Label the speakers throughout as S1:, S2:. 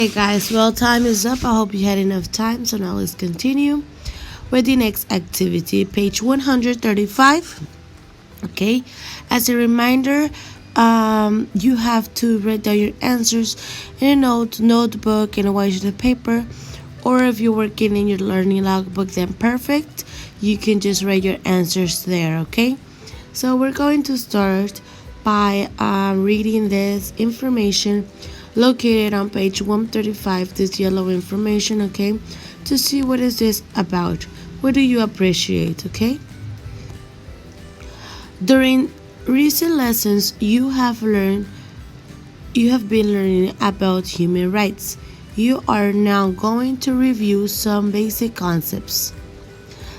S1: Hey guys, well, time is up. I hope you had enough time. So now let's continue with the next activity, page 135. Okay, as a reminder, you have to write down your answers in a notebook, in a white sheet of paper, or if you're working in your learning logbook, then perfect. You can just write your answers there. Okay, so we're going to start by reading this information located on page 135, this yellow information, okay, to see what is this about. What do you appreciate, okay? During recent lessons, you have been learning about human rights. You are now going to review some basic concepts.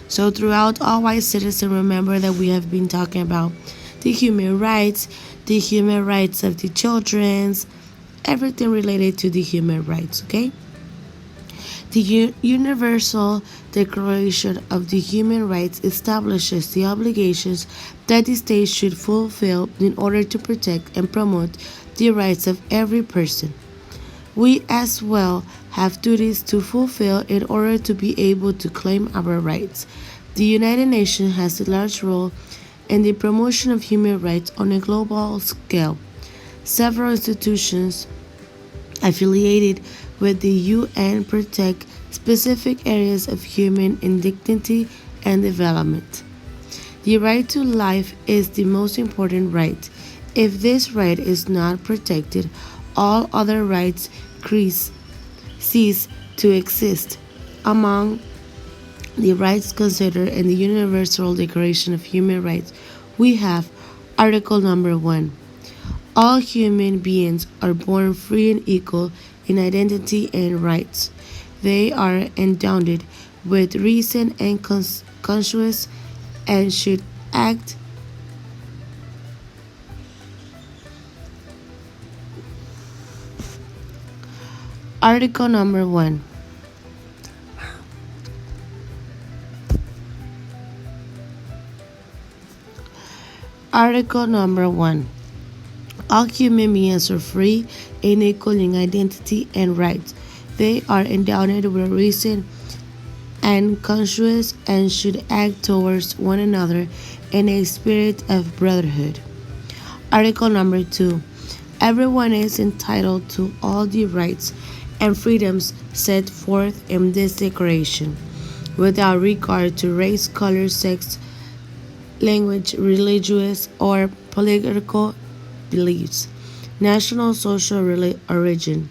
S1: So throughout All White Citizen, remember that we have been talking about the human rights of the children's, everything related to the human rights, okay? The Universal Declaration of the Human Rights establishes the obligations that the state should fulfill in order to protect and promote the rights of every person. We as well have duties to fulfill in order to be able to claim our rights. The United Nations has a large role in the promotion of human rights on a global scale. Several institutions affiliated with the UN protect specific areas of human dignity and development. The right to life is the most important right. If this right is not protected, all other rights cease to exist. Among the rights considered in the Universal Declaration of Human Rights, we have Article number 1. All human beings are born free and equal in identity and rights. They are endowed with reason and conscience and should act Article number 1. Article number 1. All human beings are free and equal in identity and rights. They are endowed with reason and conscience and should act towards one another in a spirit of brotherhood. Article number 2. Everyone is entitled to all the rights and freedoms set forth in this declaration, without regard to race, color, sex, language, religious, or political beliefs, national social origin,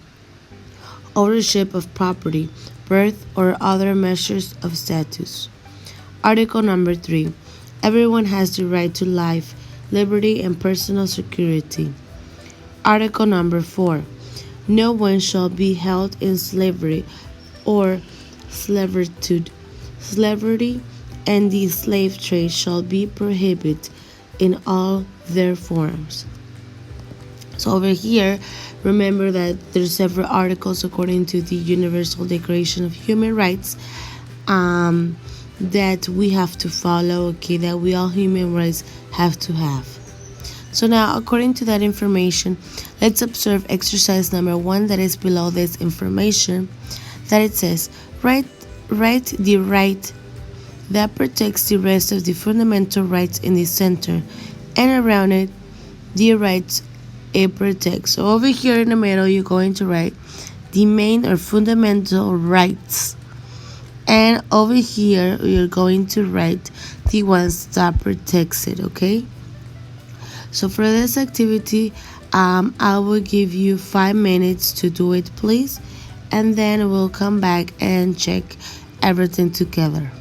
S1: ownership of property, birth, or other measures of status. Article number 3. Everyone has the right to life, liberty, and personal security. Article number 4. No one shall be held in slavery or servitude. Slavery and the slave trade shall be prohibited in all their forms. So over here, remember that there's several articles according to the Universal Declaration of Human Rights that we have to follow, okay, that we all human rights have to have. So now, according to that information, let's observe exercise number 1 that is below this information, that it says, write the right that protects the rest of the fundamental rights in the center, and around it, the rights it protects. So over here in the middle, you're going to write the main or fundamental rights. And over here, you're going to write the ones that protects it, okay? So for this activity, I will give you 5 minutes to do it, please. And then we'll come back and check everything together.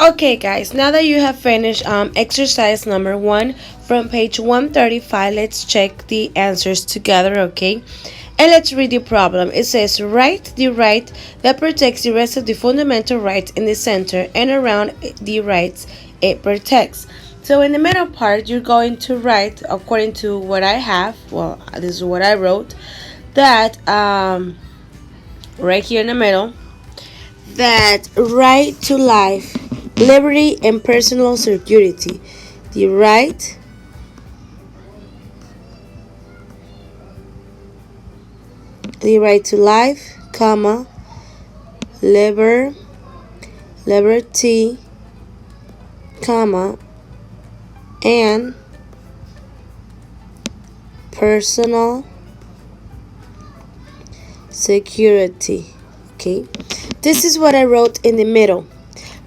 S1: Okay, guys, now that you have finished exercise number 1 from page 135, let's check the answers together, okay? And let's read the problem. It says, write the right that protects the rest of the fundamental rights in the center and around the rights it protects. So in the middle part, you're going to write, according to what I have, well, this is what I wrote, that right here in the middle, that right to life, liberty, and personal security. The right to life, comma, liberty, comma, and personal security. Okay, this is what I wrote in the middle.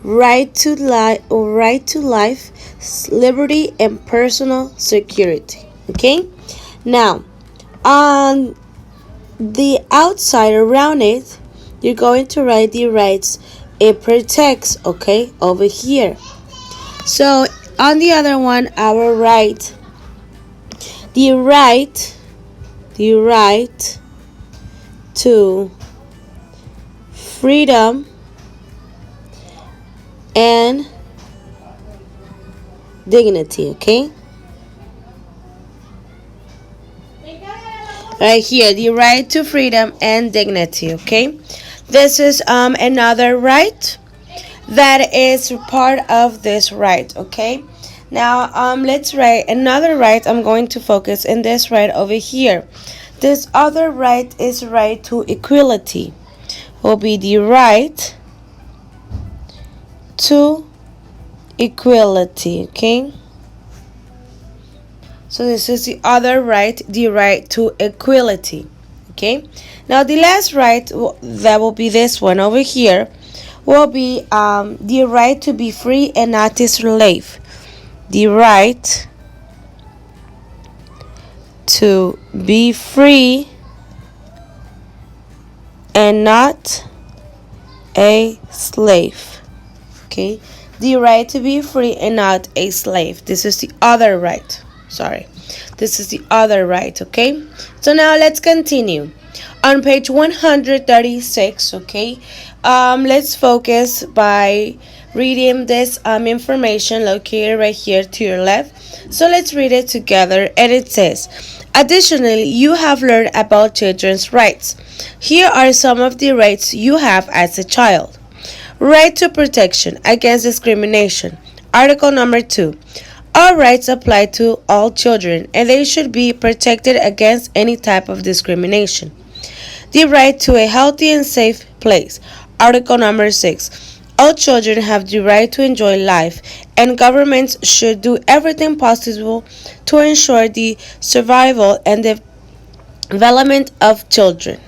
S1: Right to life, liberty, and personal security. Okay, now on the outside around it, you're going to write the rights it protects. Okay, over here. So on the other one, I will write the right to freedom and dignity. Okay, right here, the right to freedom and dignity. Okay, this is another right that is part of this right. Okay, now let's write another right. I'm going to focus in this right over here. This other right is right to equality. Will be the right to equality. Okay, so this is the other right, the right to equality. Okay, now the last right, that will be this one over here, will be the right to be free and not a slave. The right to be free and not a slave. Okay, the right to be free and not a slave. This is the other right. Sorry, this is the other right. Okay, so now let's continue on page 136. Okay, let's focus by reading this information located right here to your left. So let's read it together. And it says, additionally, you have learned about children's rights. Here are some of the rights you have as a child. Right to protection against discrimination. Article number 2. All rights apply to all children, and they should be protected against any type of discrimination. The right to a healthy and safe place. Article number 6. All children have the right to enjoy life, and governments should do everything possible to ensure the survival and development of children.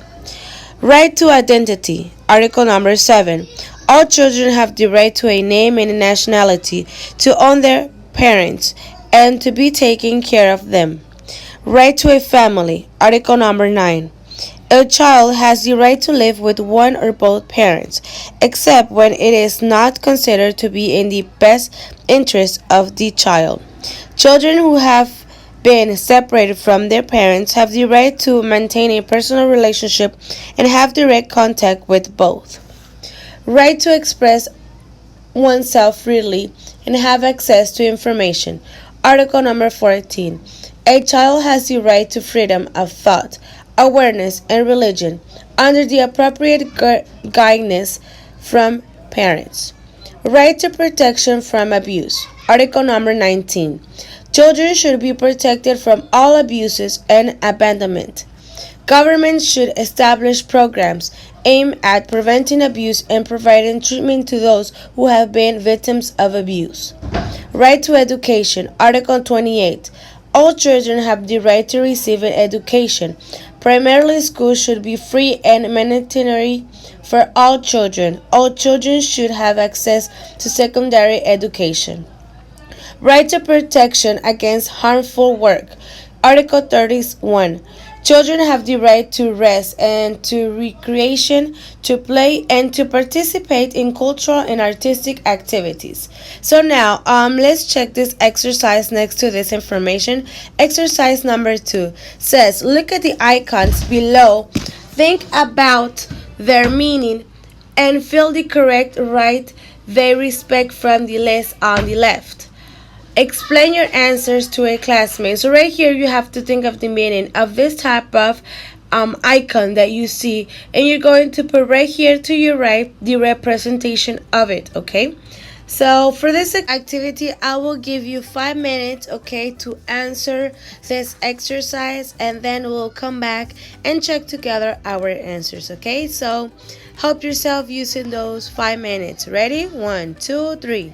S1: Right to identity. Article number 7. All children have the right to a name and a nationality, to own their parents, and to be taken care of them. Right to a family. Article number 9. A child has the right to live with one or both parents, except when it is not considered to be in the best interest of the child. Children who have been separated from their parents have the right to maintain a personal relationship and have direct contact with both. Right to express oneself freely and have access to information. Article number 14. A child has the right to freedom of thought, awareness, and religion under the appropriate guidance from parents. Right to protection from abuse. Article number 19. Children should be protected from all abuses and abandonment. Governments should establish programs aimed at preventing abuse and providing treatment to those who have been victims of abuse. Right to education. Article 28. All children have the right to receive an education. Primarily, schools should be free and mandatory for all children. All children should have access to secondary education. Right to protection against harmful work. Article 31. Children have the right to rest and to recreation, to play, and to participate in cultural and artistic activities. So now, let's check this exercise next to this information. Exercise number 2 says, look at the icons below, think about their meaning, and fill the correct right they respect from the list on the left. Explain your answers to a classmate. So right here you have to think of the meaning of this type of icon that you see, and you're going to put right here to your right the representation of it, okay? So for this activity, I will give you 5 minutes, okay, to answer this exercise, and then we'll come back and check together our answers, okay? So help yourself using those 5 minutes. Ready? 1, 2, 3.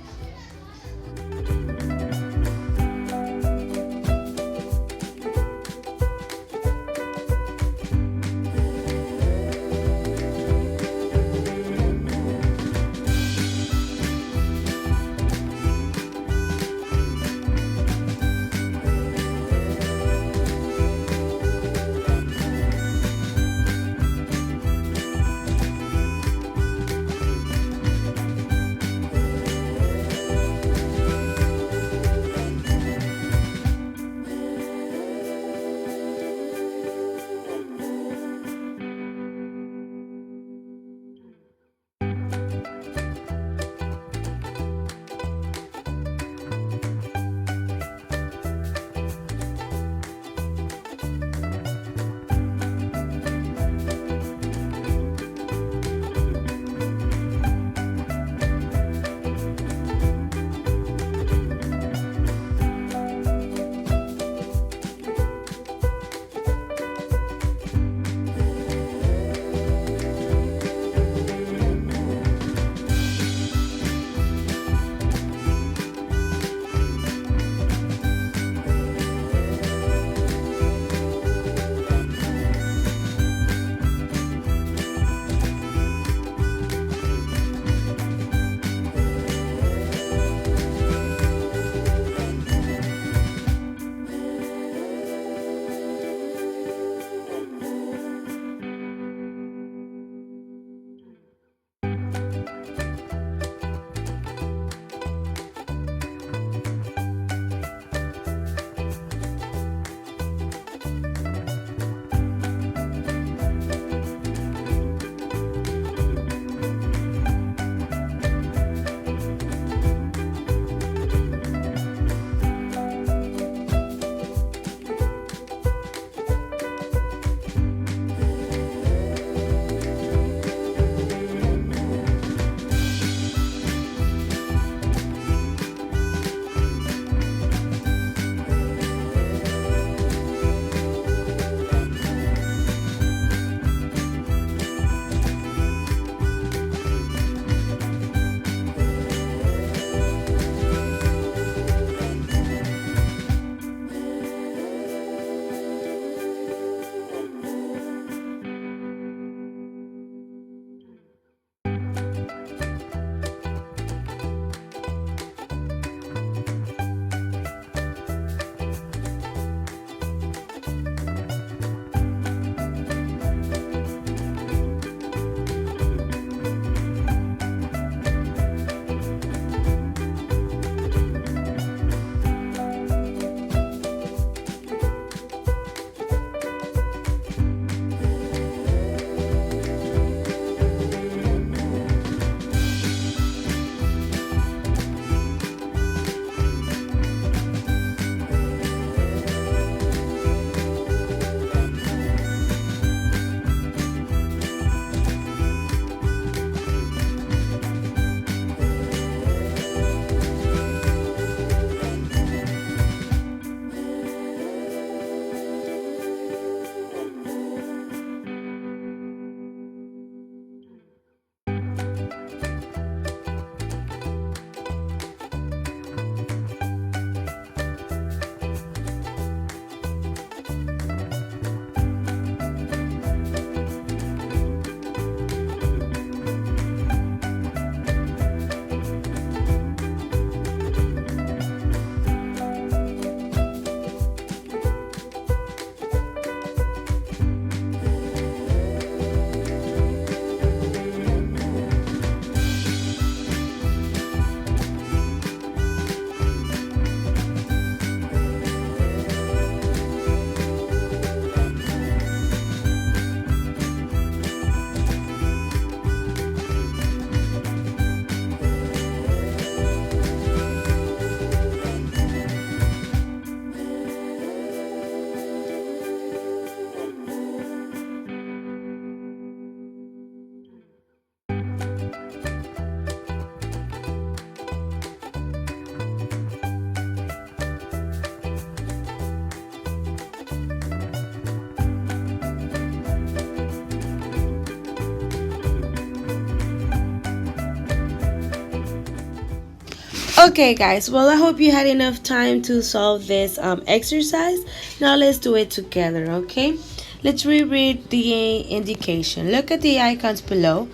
S1: Okay, guys, well, I hope you had enough time to solve this exercise. Now let's do it together, okay? Let's reread the indication. Look at the icons below,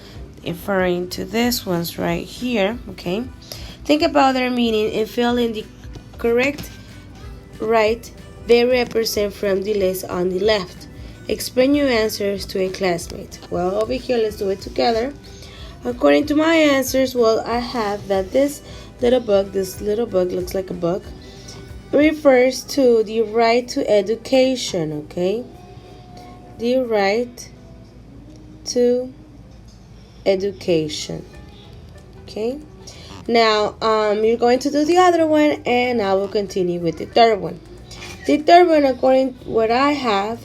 S1: referring to this ones right here, okay? Think about their meaning and fill in the correct right they represent from the list on the left. Explain your answers to a classmate. Well, over here, let's do it together. According to my answers, well, I have that this little book looks like a book, refers to the right to education, okay? The right to education, okay? Now, you're going to do the other one, and I will continue with the third one. The third one, according to what I have,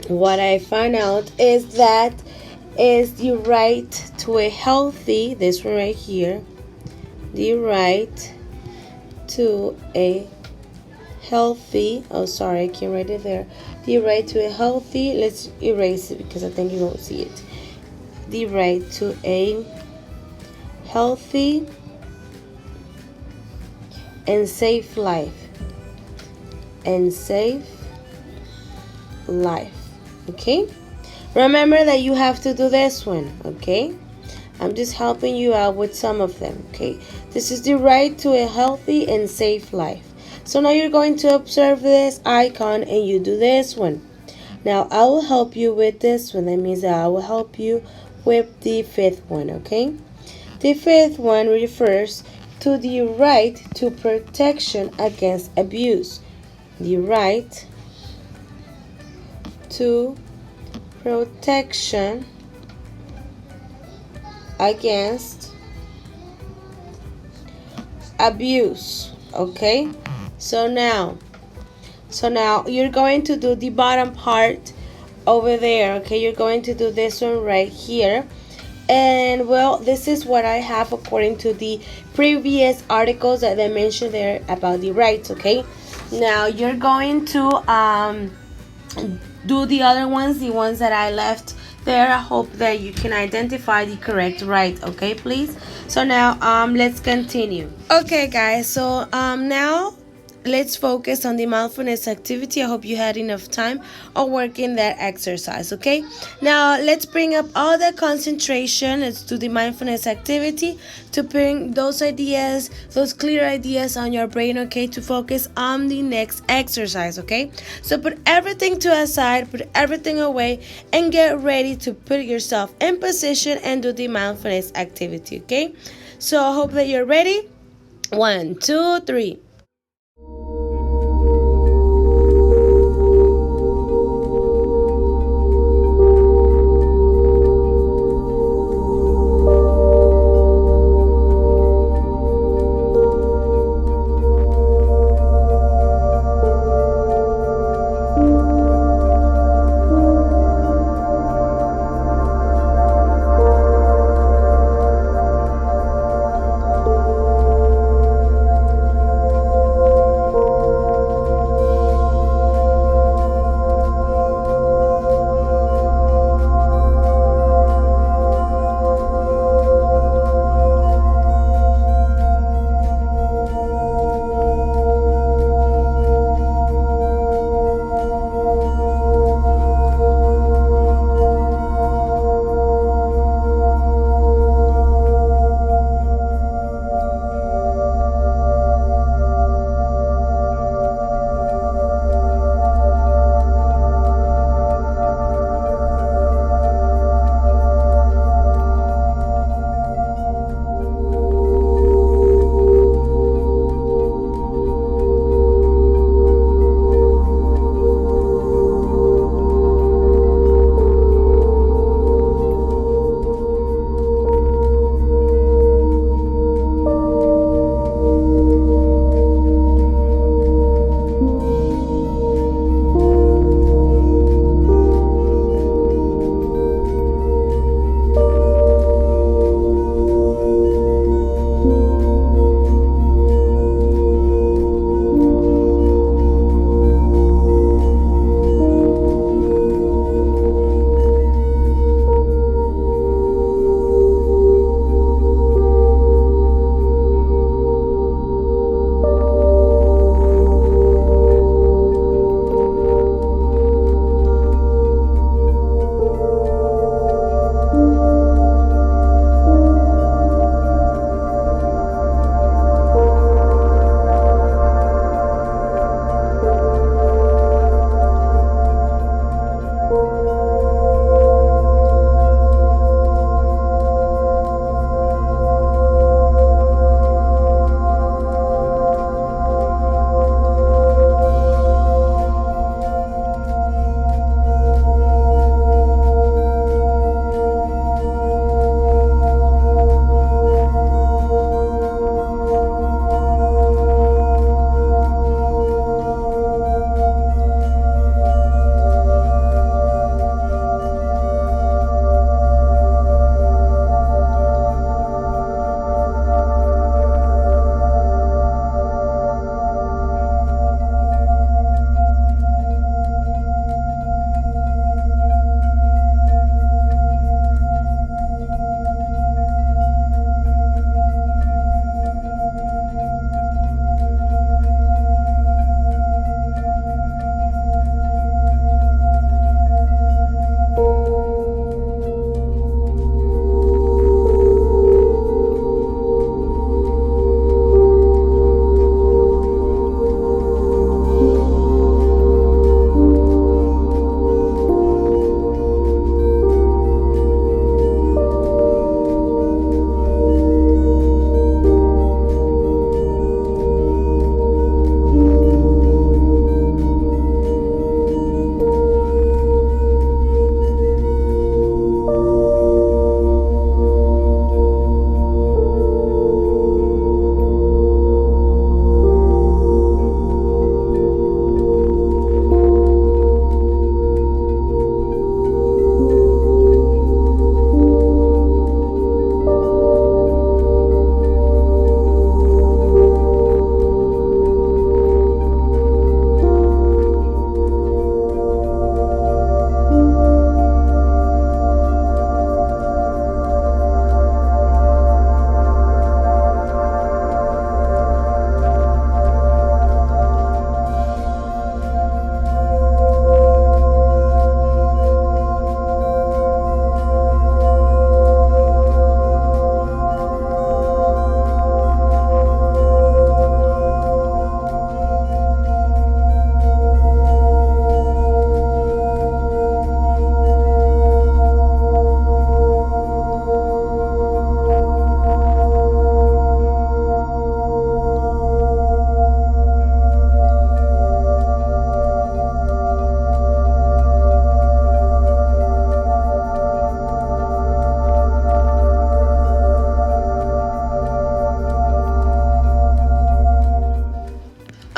S1: what I find out is that is the right to a healthy, this one right here, the right to a healthy, oh sorry, I can't write it there, the right to a healthy, let's erase it because I think you won't see it, the right to a healthy and safe life, and safe life, okay? Remember that you have to do this one, okay? I'm just helping you out with some of them, okay? This is the right to a healthy and safe life. So now you're going to observe this icon and you do this one. Now I will help you with this one. That means that I will help you with the fifth one, okay? The fifth one refers to the right to protection against abuse. The right to protection against abuse, okay? So now you're going to do the bottom part over there, okay? You're going to do this one right here. And well, this is what I have according to the previous articles that I mentioned there about the rights, okay? Now you're going to do the other ones, the ones that I left there. I hope that you can identify the correct right, okay, please? So now let's continue. Okay, guys, so now let's focus on the mindfulness activity. I hope you had enough time of working that exercise, okay? Now let's bring up all the concentration. Let's do the mindfulness activity to bring those ideas, those clear ideas on your brain, okay, to focus on the next exercise, okay? So put everything to aside, put everything away, and get ready to put yourself in position and do the mindfulness activity, okay? So I hope that you're ready. 1, 2, 3.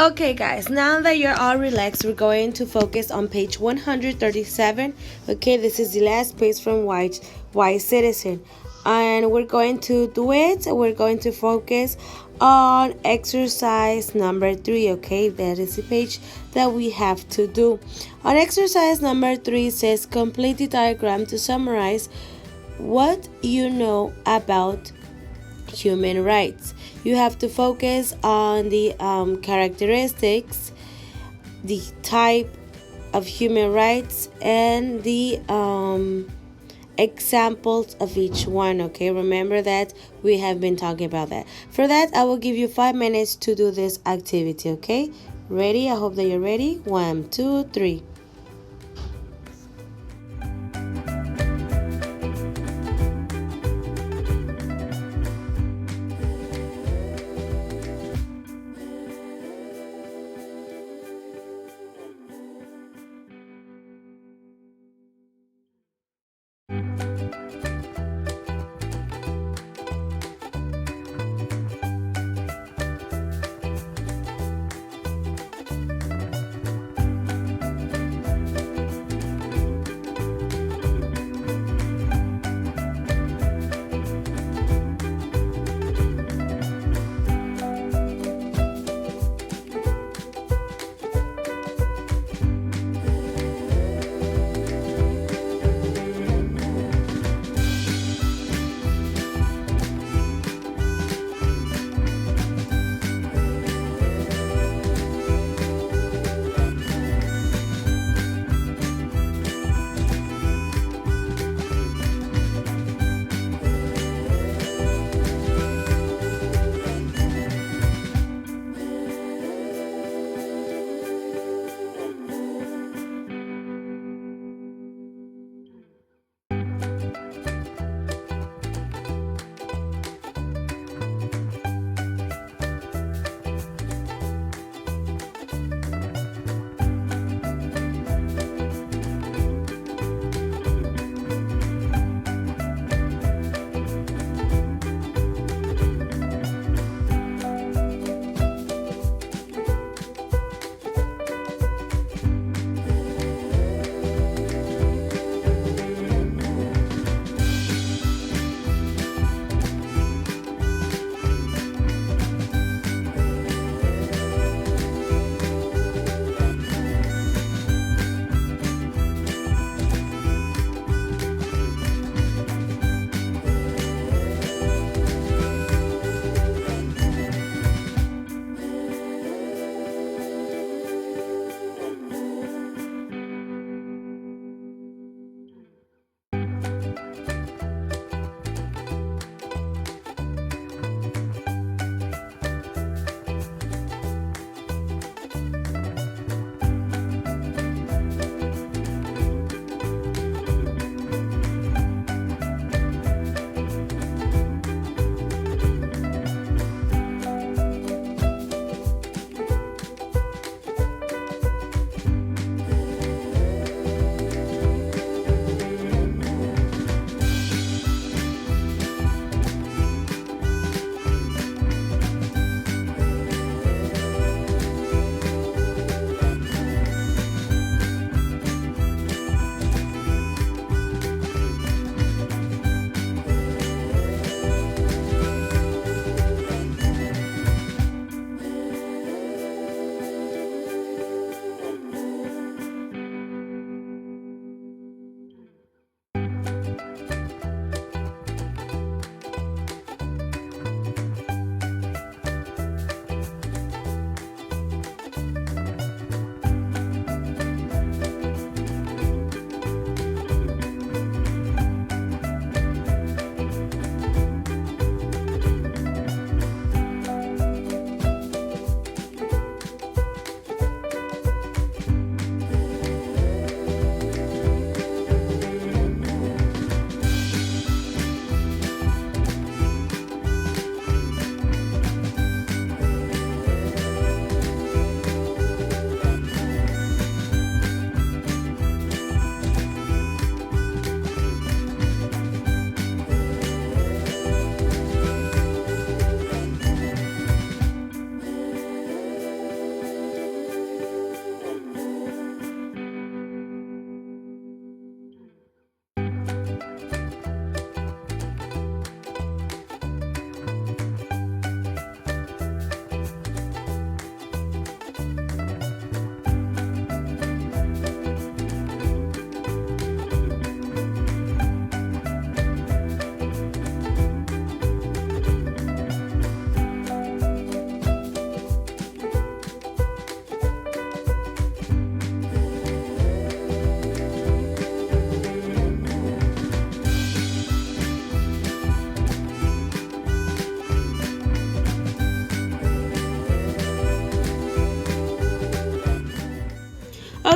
S1: Okay, guys, now that you're all relaxed, we're going to focus on page 137. Okay, this is the last page from Wise Citizen. And we're going to do it. We're going to focus on exercise number 3. Okay, that is the page that we have to do. On exercise number 3, it says complete the diagram to summarize what you know about human rights. You have to focus on the characteristics, the type of human rights, and the examples of each one. Okay, remember that we have been talking about that. For that, I will give you 5 minutes to do this activity. Okay, ready? I hope that you're ready. 1, 2, 3.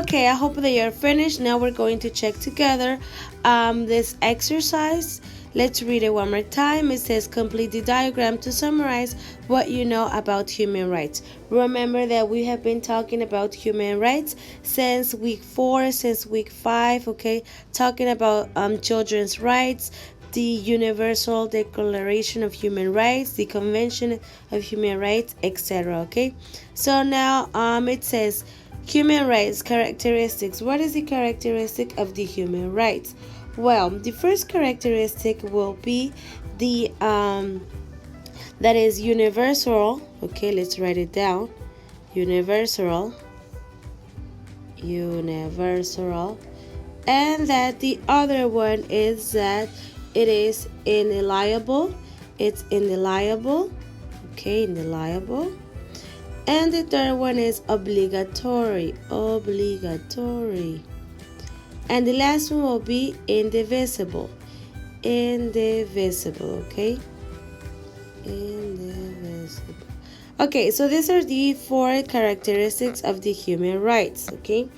S1: Okay, I hope that you're finished. Now we're going to check together this exercise. Let's read it one more time. It says complete the diagram to summarize what you know about human rights. Remember that we have been talking about human rights since week 4, since week 5, okay? Talking about children's rights, the Universal Declaration of Human Rights, the Convention of Human Rights, etc. Okay? So now it says human rights characteristics. What is the characteristic of the human rights? Well, the first characteristic will be the that is universal. Okay, let's write it down. Universal. And that the other one is that it is inalienable. It's inalienable. Okay, inalienable. And the third one is obligatory. And the last one will be indivisible. Okay? Indivisible. Okay, so these are the 4 characteristics of the human rights, okay?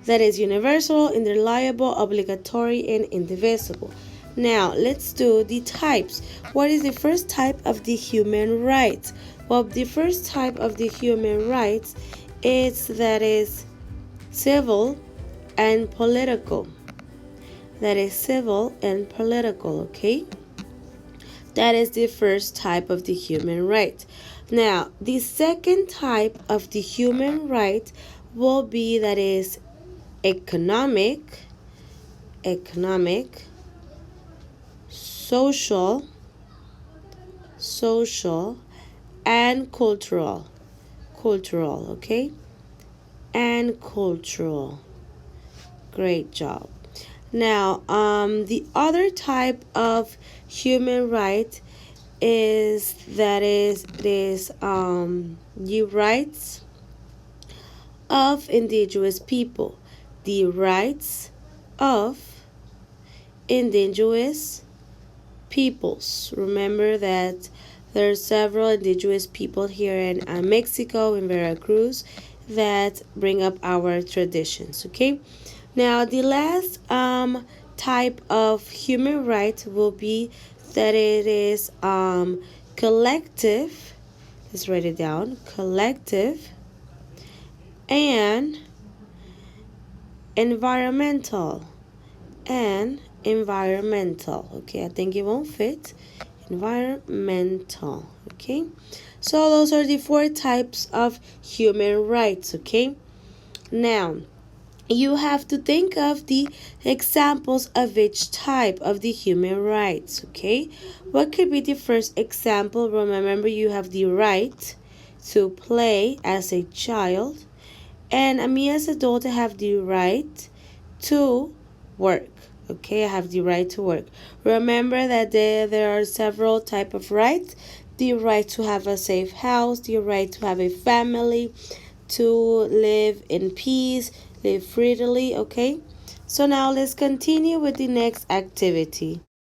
S1: That is universal, inalienable, obligatory, and indivisible. Now, let's do the types. What is the first type of the human rights? Well, the first type of the human rights is that is civil and political. That is civil and political, okay? That is the first type of the human right. Now, the second type of the human right will be that is economic, social, and cultural, okay? And cultural. Great job. Now, the other type of human right is the rights of indigenous people. The rights of indigenous peoples. Remember that there are several indigenous people here in Mexico, in Veracruz, that bring up our traditions, okay? Now, the last type of human right will be that it is collective. Let's write it down. Collective and environmental. Okay, I think it won't fit. Environmental. Okay, so those are the 4 types of human rights. Okay, now you have to think of the examples of each type of the human rights. Okay, what could be the first example? Remember, you have the right to play as a child, and me as an adult, I have the right to work. Okay, I have the right to work. Remember that there are several types of rights. The right to have a safe house, the right to have a family, to live in peace, live freely, okay? So now let's continue with the next activity.